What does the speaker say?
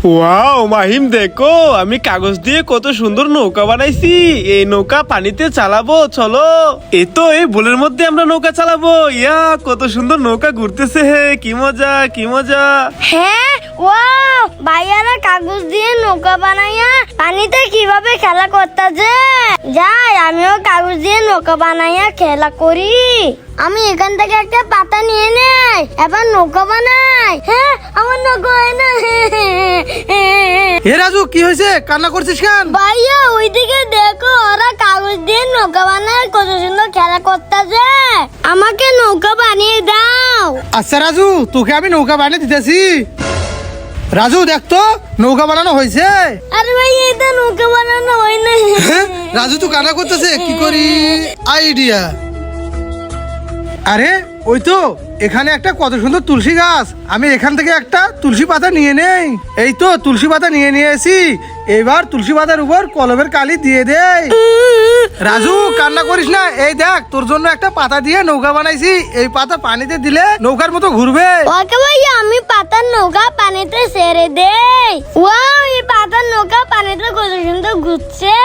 Wow Mahim, দেখো আমি কাগজ দিয়ে কত সুন্দর নৌকা বানাইছি। এই নৌকা পানিতে চালাবো, চলো। এই তো এই বুলের মধ্যে আমরা নৌকা চালাবো। ইয়া, কত সুন্দর নৌকা ঘুরতেছে, হে কি মজা কি মজা। হ্যাঁ, ওয়াও, ভাইয়ারা কাগজ দিয়ে নৌকা বানাইয়া পানিতে কিভাবে খেলা করতেছে। যাই, আমিও কাগজ দিয়ে নৌকা বানাইয়া খেলা করি। আমি এখান থেকে একটা পাতা নিয়ে নেই, এবার নৌকা বানাই। হ্যাঁ, আমার নৌকা হয় না। হে রাজু, কি হয়েছে? কান্না করছিস কেন? ভাইয়া, ওইদিকে দেখো, ওরা কাগজ দিয়ে নৌকা বানায় কত সুন্দর খেলা করতেছে। আমাকে নৌকা বানিয়ে দাও। আচ্ছা রাজু, তোকে আমি নৌকা বানিয়ে দিতেছি। রাজু দেখ তো, নৌকা বানানো হয়েছে। আরে ভাই, এটা নৌকা বানানো হয় না। রাজু তো কান্না করতেছে, কি করি? আইডিয়া। আরে ওই তো এখানে একটা কত সুন্দর তুলসী গাছ, আমি এখান থেকে একটা তুলসী পাতা নিয়ে নেই। এই তো তুলসী পাতা নিয়ে নিয়েছি। এবার তুলসী পাতার উপর কলমের কালি দিয়ে দেই। রাজু কান্না করিস না, এই দেখ তোর জন্য একটা পাতা দিয়ে নৌকা বানাইছি। এই পাতা পানিতে দিলে নৌকার মতো ঘুরবে। ওকে ভাইয়া, আমি পাতার নৌকা পানিতে ছেড়ে দেই। ওয়াও, এই পাতার নৌকা পানিতে কত সুন্দর ঘুরছে।